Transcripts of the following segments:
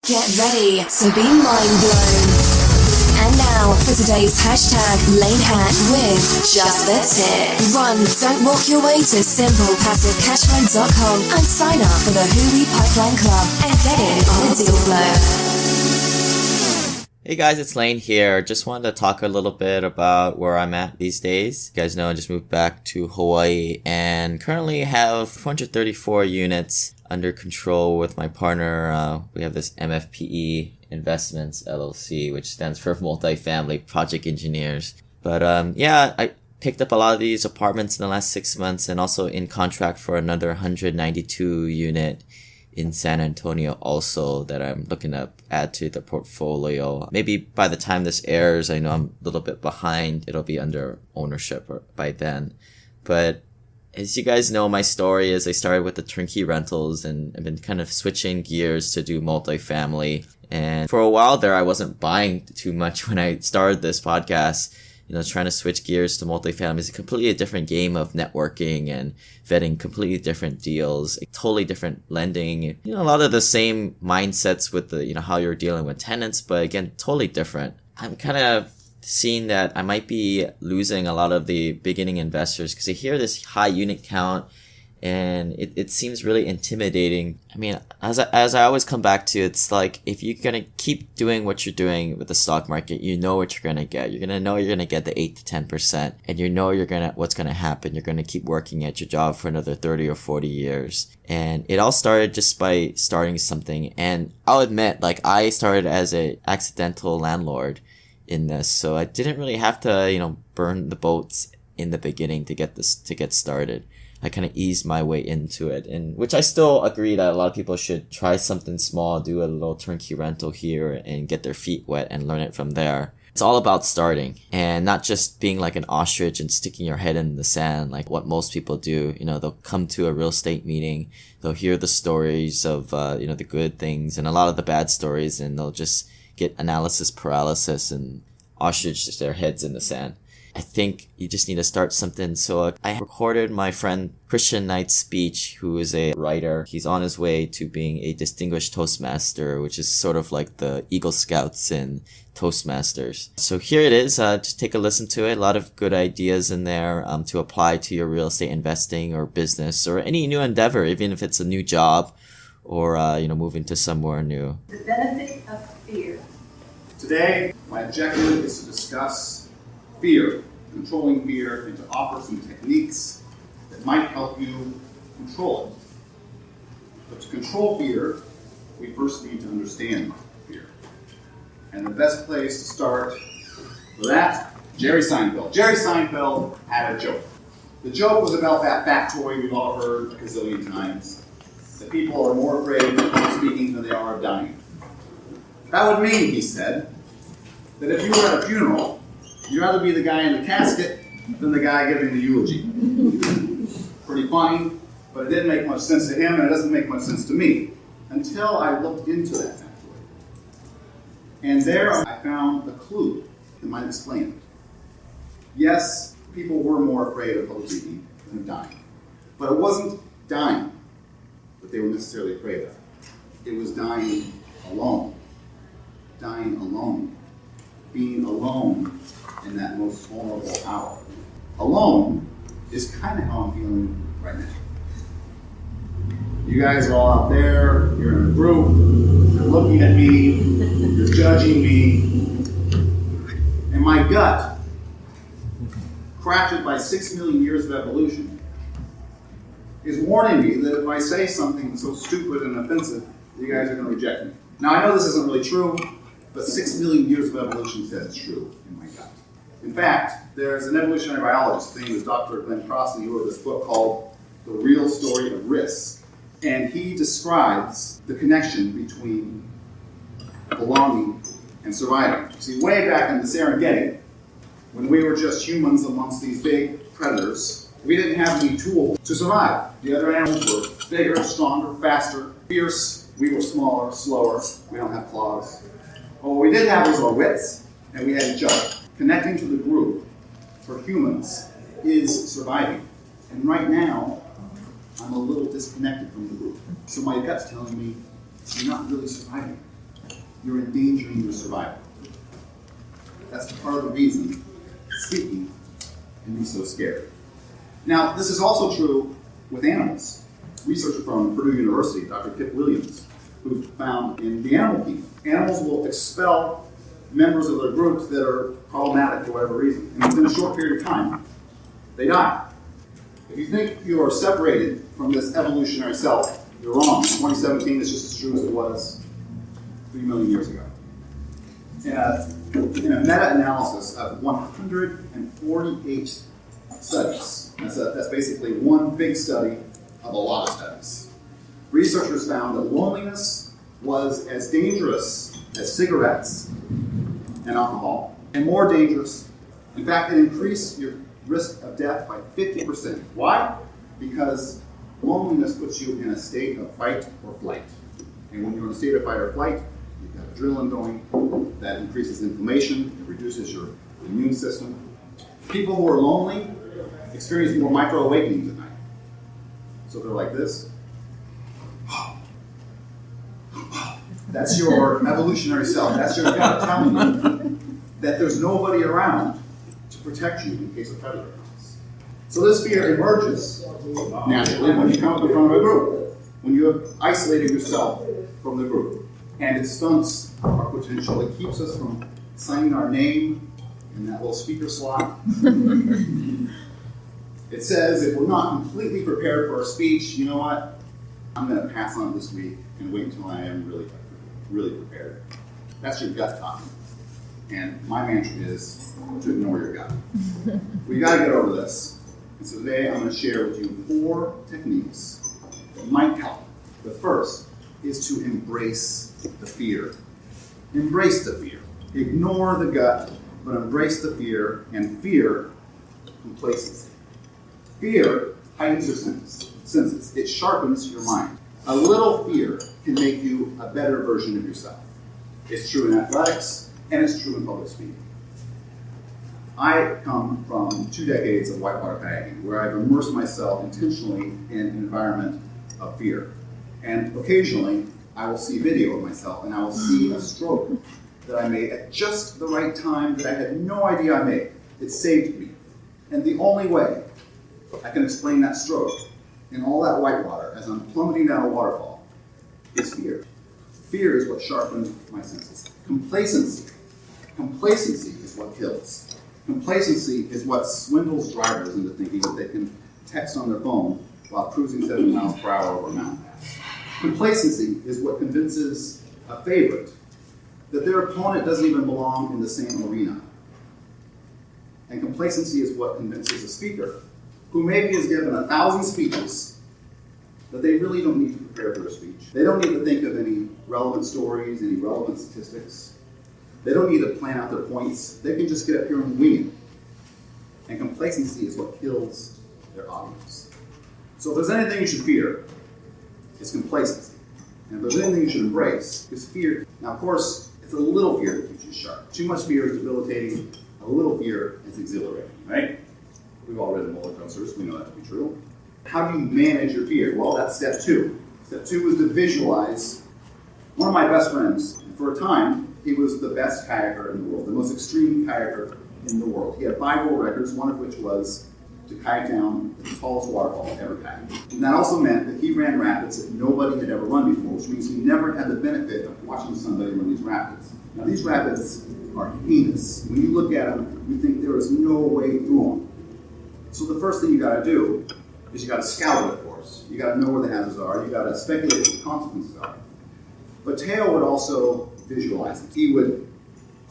Get ready to be mind blown. And now for today's hashtag Lane Hack with Just the Tip. Run, don't walk your way to simplepassivecashflow.com and sign up for the Hui Pipeline Club and get in on the deal flow. Hey guys, it's Lane here. Just wanted to talk a little bit about where I'm at these days. You guys know I just moved back to Hawaii and currently have 434 units under control with my partner. We have this MFPE Investments LLC, which stands for Multifamily Project Engineers. But I picked up a lot of these apartments in the last 6 months and also in contract for another 192 unit in San Antonio also that I'm looking to add to the portfolio. Maybe by the time this airs, I know I'm a little bit behind. It'll be under ownership by then. But as you guys know, my story is I started with the turnkey rentals and I've been kind of switching gears to do multifamily. And for a while there, I wasn't buying too much when I started this podcast. Trying to switch gears to multifamily is a completely different game of networking and vetting completely different deals, totally different lending. A lot of the same mindsets with the, how you're dealing with tenants, but again, totally different. I'm kind of seeing that I might be losing a lot of the beginning investors because they hear this high unit count and it seems really intimidating. I mean, as I always come back to, it's like if you're going to keep doing what you're doing with the stock market, you know what you're going to get. You're going to know you're going to get the 8 to 10% and you know what's going to happen. You're going to keep working at your job for another 30 or 40 years. And it all started just by starting something. And I'll admit, I started as a accidental landlord in this. So I didn't really have to, burn the boats in the beginning to get started. I kind of eased my way into it, and which I still agree that a lot of people should try something small, do a little turnkey rental here and get their feet wet and learn it from there. It's all about starting and not just being like an ostrich and sticking your head in the sand like what most people do. They'll come to a real estate meeting, they'll hear the stories of, the good things and a lot of the bad stories, and they'll just get analysis paralysis and ostrich their heads in the sand. I think you just need to start something. So I recorded my friend Christian Knight's speech, who is a writer. He's on his way to being a distinguished Toastmaster, which is sort of like the Eagle Scouts and Toastmasters. So here it is. Just take a listen to it. A lot of good ideas in there to apply to your real estate investing or business or any new endeavor, even if it's a new job or, moving to somewhere new. The benefit of fear. Today, my objective is to discuss fear, controlling fear, and to offer some techniques that might help you control it. But to control fear, we first need to understand fear. And the best place to start for that, Jerry Seinfeld. Jerry Seinfeld had a joke. The joke was about that factoid we've all heard a gazillion times, that people are more afraid of public speaking than they are of dying. That would mean, he said, that if you were at a funeral, you'd rather be the guy in the casket than the guy giving the eulogy. Pretty funny, but it didn't make much sense to him, and it doesn't make much sense to me, until I looked into that factoid. And there I found a clue that might explain it. Yes, people were more afraid of public speaking than of dying. But it wasn't dying that they were necessarily afraid of. It was dying alone. Dying alone. Being alone in that most vulnerable hour. Alone is kind of how I'm feeling right now. You guys are all out there, you're in a group, you're looking at me, you're judging me, and my gut, crafted by 6 million years of evolution, is warning me that if I say something so stupid and offensive, you guys are going to reject me. Now I know this isn't really true, but 6 million years of evolution says it's true in my gut. In fact, there's an evolutionary biologist, his name is Dr. Glenn Crossley, who wrote this book called The Real Story of Risk. And he describes the connection between belonging and surviving. See, way back in the Serengeti, when we were just humans amongst these big predators, we didn't have any tools to survive. The other animals were bigger, stronger, faster, fierce. We were smaller, slower. We don't have claws. But what we did have was our wits, and we had each other. Connecting to the group, for humans, is surviving. And right now, I'm a little disconnected from the group. So my gut's telling me, you're not really surviving. you're endangering your survival. That's part of the reason speaking can be so scary. Now, this is also true with animals. Researcher from Purdue University, Dr. Kip Williams, who found in the animal kingdom, animals will expel members of their groups that are problematic for whatever reason. And within a short period of time, they die. If you think you are separated from this evolutionary self, you're wrong. In 2017, it's just as true as it was 3 million years ago. In a meta-analysis of 148 studies, that's basically one big study of a lot of studies, researchers found that loneliness was as dangerous as cigarettes and alcohol, and more dangerous. In fact, it increased your risk of death by 50%. Why? Because loneliness puts you in a state of fight or flight. And when you're in a state of fight or flight, you've got adrenaline going, that increases inflammation, it reduces your immune system. People who are lonely experience more micro-awakenings at night. So they're like this. That's your evolutionary self. That's your gut telling you that there's nobody around to protect you in case a predator comes. So this fear emerges naturally when you come up in front of a group, when you have isolated yourself from the group. And it stunts our potential. It keeps us from signing our name in that little speaker slot. It says if we're not completely prepared for our speech, you know what? I'm going to pass on this week and wait until I am really prepared. That's your gut talking. And my mantra is to ignore your gut. We got to get over this. And so today I'm going to share with you 4 techniques that might help. The first is to embrace the fear. Embrace the fear. Ignore the gut, but embrace the fear, and fear complacency. Fear heightens your senses. It sharpens your mind. A little fear can make you a better version of yourself. It's true in athletics, and it's true in public speaking. I come from 2 decades of whitewater kayaking, where I've immersed myself intentionally in an environment of fear. And occasionally, I will see video of myself, and I will see a stroke that I made at just the right time that I had no idea I made. It saved me. And the only way I can explain that stroke in all that whitewater as I'm plummeting down a waterfall is fear. Fear is what sharpened my senses. Complacency. Complacency is what kills. Complacency is what swindles drivers into thinking that they can text on their phone while cruising 70 miles per hour over a mountain pass. Complacency is what convinces a favorite that their opponent doesn't even belong in the same arena. And complacency is what convinces a speaker who maybe has given 1,000 speeches that they really don't need to prepare for a speech. They don't need to think of any relevant stories, any relevant statistics. They don't need to plan out their points. They can just get up here and wing it. And complacency is what kills their audience. So if there's anything you should fear, it's complacency. And if there's anything you should embrace, it's fear. Now, of course, it's a little fear that keeps you sharp. Too much fear is debilitating. A little fear is exhilarating, right? We've all ridden roller coasters. We know that to be true. How do you manage your fear? Well, that's step 2. Step 2 is to visualize. One of my best friends, for a time, he was the best kayaker in the world, the most extreme kayaker in the world. He had 5 world records, one of which was to kayak down the tallest waterfall ever kayaked. And that also meant that he ran rapids that nobody had ever run before, which means he never had the benefit of watching somebody run these rapids. Now, these rapids are heinous. When you look at them, you think there is no way through them. So the first thing you got to do is you got to scout it, of course. You got to know where the hazards are. You got to speculate what the consequences are. But Teo would also visualize it. He would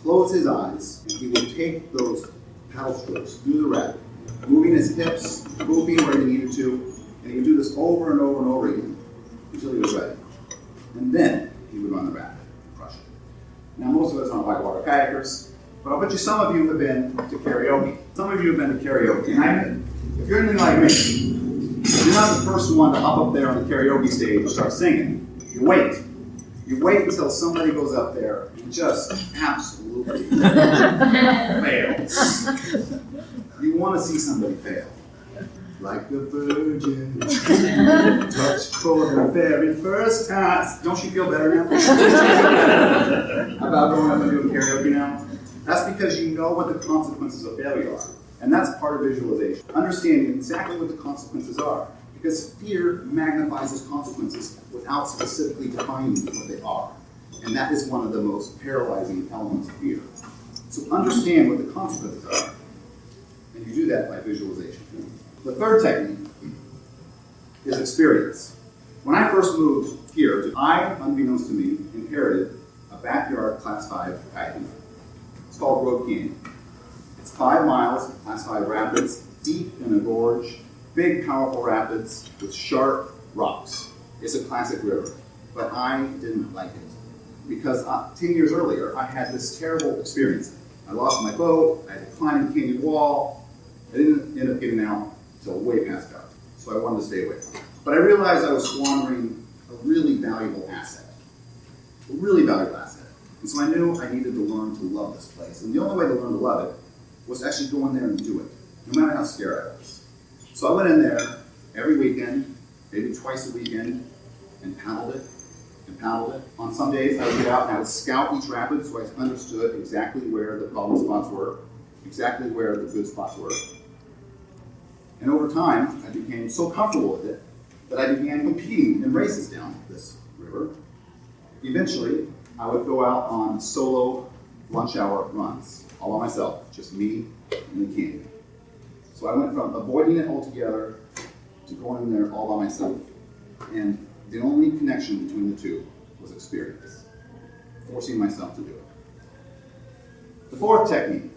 close his eyes and he would take those paddle strokes through the rapid, moving his hips, moving where he needed to, and he would do this over and over and over again until he was ready. And then he would run the rapid and crush it. Now, most of us aren't whitewater kayakers, but I'll bet you some of you have been to karaoke. Some of you have been to karaoke, and I've been. If you're anything like me, you're not the first one to hop up there on the karaoke stage and start singing. You wait. You wait until somebody goes up there and just absolutely fails. You want to see somebody fail. Like the virgin, touched for the very first time. Don't you feel better now? about going up and doing karaoke now? That's because you know what the consequences of failure are. And that's part of visualization. Understanding exactly what the consequences are. Because fear magnifies those consequences without specifically defining what they are. And that is one of the most paralyzing elements of fear. So understand what the consequences are. And you do that by visualization. The third technique is experience. When I first moved here, I, unbeknownst to me, inherited a backyard Class 5 kayaking. It's called Road Canyon. It's 5 miles of Class 5 rapids, deep in a gorge, big, powerful rapids with sharp rocks. It's a classic river, but I didn't like it because 10 years earlier, I had this terrible experience. I lost my boat, I had to climb the canyon wall. I didn't end up getting out until way past dark, so I wanted to stay away from it. But I realized I was squandering a really valuable asset. A really valuable asset. And so I knew I needed to learn to love this place. And the only way to learn to love it was to actually go in there and do it, no matter how scared I was. So I went in there every weekend, maybe twice a weekend, and paddled it, and paddled it. On some days I would get out and I would scout each rapid so I understood exactly where the problem spots were, exactly where the good spots were. And over time, I became so comfortable with it that I began competing in races down this river. Eventually, I would go out on solo lunch hour runs, all by myself, just me and the canyon. So I went from avoiding it altogether to going in there all by myself. And the only connection between the two was experience, forcing myself to do it. The fourth technique.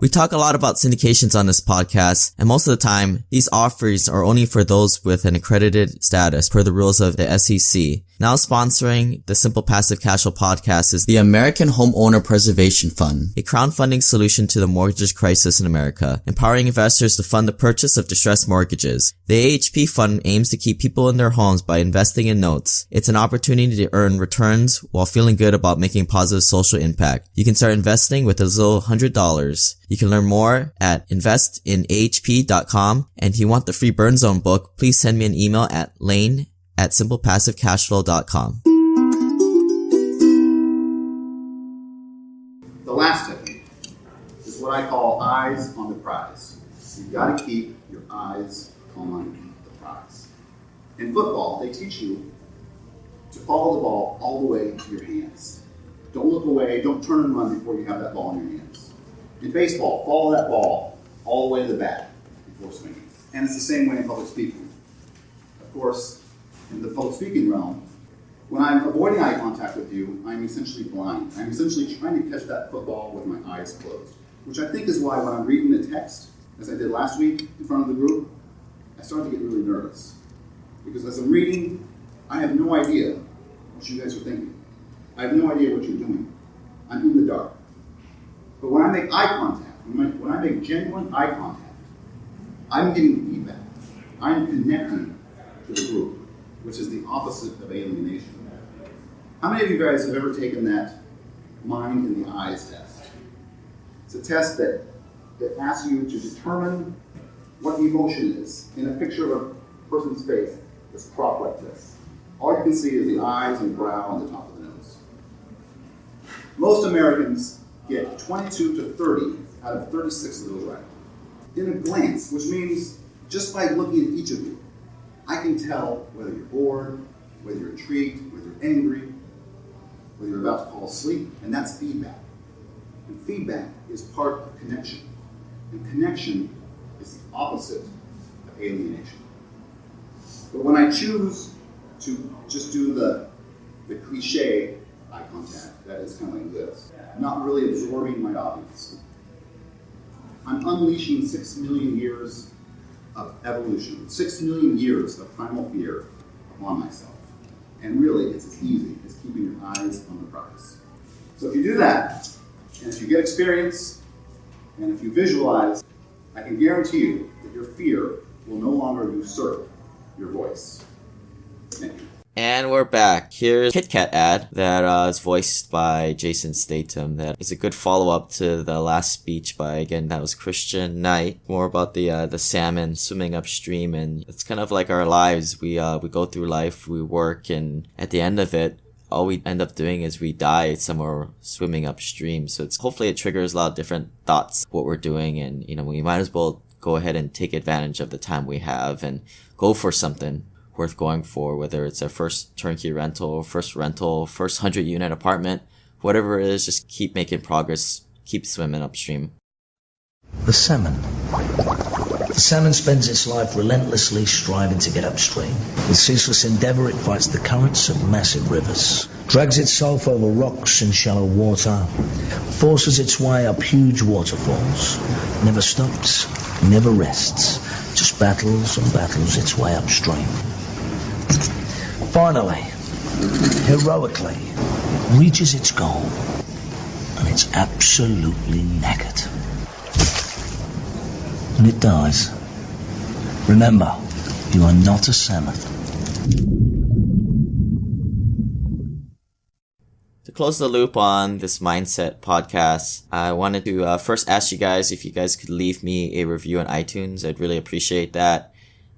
We talk a lot about syndications on this podcast, and most of the time, these offers are only for those with an accredited status per the rules of the SEC. Now sponsoring the Simple Passive Cashflow podcast is the American Homeowner Preservation Fund, a crowdfunding solution to the mortgage crisis in America, empowering investors to fund the purchase of distressed mortgages. The AHP fund aims to keep people in their homes by investing in notes. It's an opportunity to earn returns while feeling good about making positive social impact. You can start investing with as little as $100. You can learn more at investinahp.com, and if you want the free Burn Zone book, please send me an email at lane@simplepassivecashflow.com. The last technique is what I call eyes on the prize. You've got to keep your eyes on the prize. In football, they teach you to follow the ball all the way to your hands. Don't look away, don't turn and run before you have that ball in your hands. In baseball, follow that ball all the way to the bat before swinging. And it's the same way in public speaking. Of course, in the public speaking realm, when I'm avoiding eye contact with you, I'm essentially blind. I'm essentially trying to catch that football with my eyes closed, which I think is why when I'm reading the text, as I did last week in front of the group, I started to get really nervous. Because as I'm reading, I have no idea what you guys are thinking. I have no idea what you're doing. I'm in the dark. But when I make eye contact, when I make genuine eye contact, I'm getting feedback. I'm connecting to the group, which is the opposite of alienation. How many of you guys have ever taken that mind in the eyes test? It's a test that asks you to determine what emotion is in a picture of a person's face that's cropped like this. All you can see is the eyes and brow on the top of the nose. Most Americans get 22 to 30 out of 36 of those right. In a glance, which means just by looking at each of you, I can tell whether you're bored, whether you're intrigued, whether you're angry, whether you're about to fall asleep, and that's feedback. And feedback is part of connection. And connection is the opposite of alienation. But when I choose to just do the cliche eye contact, that is kind of like this, not really absorbing my audience, I'm unleashing 6 million years of evolution, 6 million years of primal fear upon myself. And really, it's as easy as keeping your eyes on the prize. So if you do that, and if you get experience, and if you visualize, I can guarantee you that your fear will no longer usurp your voice. Thank you. And we're back. Here's a KitKat ad that is voiced by Jason Statham. That is a good follow-up to the last speech by, again, that was Christian Knight. More about the salmon swimming upstream, and it's kind of like our lives. We go through life, we work, and at the end of it, all we end up doing is we die somewhere swimming upstream. So hopefully it triggers a lot of different thoughts, what we're doing, and we might as well go ahead and take advantage of the time we have and go for something worth going for, whether it's our first turnkey rental, first 100-unit apartment, whatever it is, just keep making progress, keep swimming upstream. The salmon. The salmon spends its life relentlessly striving to get upstream. With ceaseless endeavor, it fights the currents of massive rivers, drags itself over rocks in shallow water, forces its way up huge waterfalls, never stops, never rests, just battles and battles its way upstream. Finally, heroically, reaches its goal, and it's absolutely knackered. And it dies. Remember, you are not a salmon. To close the loop on this mindset podcast, I wanted to first ask you guys if you guys could leave me a review on iTunes. I'd really appreciate that.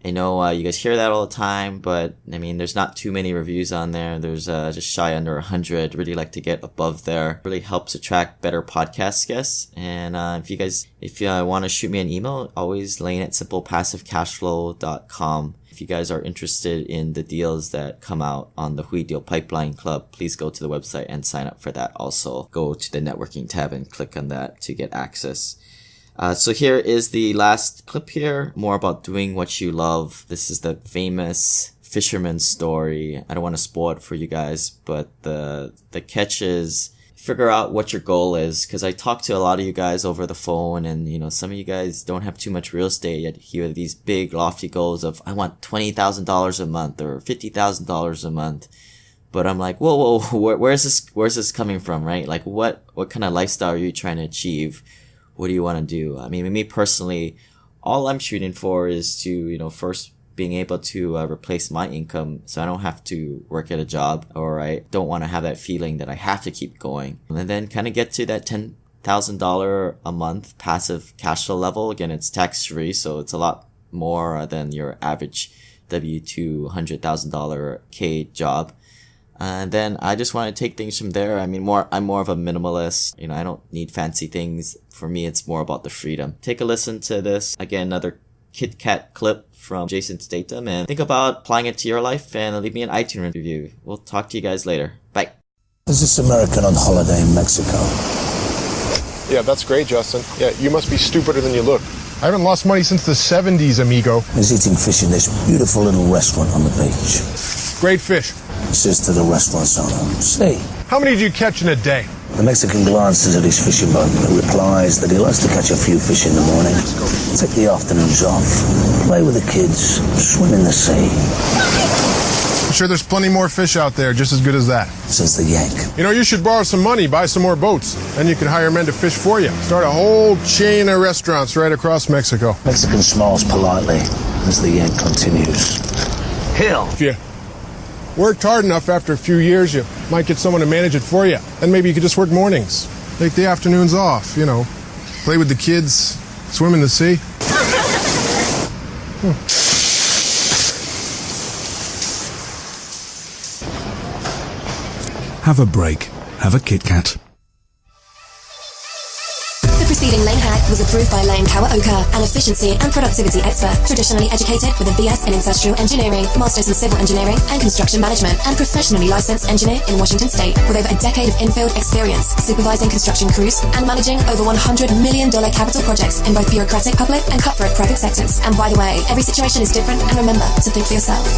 I know you guys hear that all the time, but I mean, there's not too many reviews on there. There's just shy under 100. Really like to get above there. Really helps attract better podcast guests. And if you want to shoot me an email, always lane@simplepassivecashflow.com. If you guys are interested in the deals that come out on the Hui Deal Pipeline Club, please go to the website and sign up for that. Also, go to the networking tab and click on that to get access. So here is the last clip here, more about doing what you love. This is the famous fisherman story. I don't want to spoil it for you guys, but the catch is figure out what your goal is. Cause I talked to a lot of you guys over the phone, and some of you guys don't have too much real estate yet. You have these big lofty goals of, I want $20,000 a month or $50,000 a month. But I'm like, whoa, where's this coming from, right? Like what kind of lifestyle are you trying to achieve? What do you want to do? I mean, me personally, all I'm shooting for is to, first being able to replace my income so I don't have to work at a job, or I don't want to have that feeling that I have to keep going. And then kind of get to that $10,000 a month passive cash flow level. Again, it's tax free, so it's a lot more than your average W-2 $100,000 K job. And then I just want to take things from there. I mean, I'm more of a minimalist. I don't need fancy things. For me, it's more about the freedom. Take a listen to this. Again, another KitKat clip from Jason Statham, and think about applying it to your life, and leave me an iTunes review. We'll talk to you guys later. Bye. There's this American on holiday in Mexico. Yeah, that's great, Justin. Yeah, you must be stupider than you look. I haven't lost money since the 70s, amigo. He's eating fish in this beautiful little restaurant on the beach. Great fish. He says to the restaurant's owner, "Say, how many do you catch in a day?" The Mexican glances at his fishing boat and replies that he likes to catch a few fish in the morning, take the afternoons off, play with the kids, swim in the sea. I'm sure there's plenty more fish out there just as good as that, says the Yank. You should borrow some money, buy some more boats. Then you can hire men to fish for you. Start a whole chain of restaurants right across Mexico. Mexican smiles politely as the Yank continues. Hell. If you worked hard enough, after a few years, you might get someone to manage it for you. And maybe you could just work mornings. Take the afternoons off, play with the kids, swim in the sea. Have a break. Have a KitKat. The preceding Lane Hack was approved by Lane Kawaoka, an efficiency and productivity expert, traditionally educated with a BS in industrial engineering, masters in civil engineering and construction management, and professionally licensed engineer in Washington State, with over a decade of in-field experience, supervising construction crews and managing over $100 million capital projects in both bureaucratic public and cutthroat private sectors. And by the way, every situation is different, and remember to think for yourself.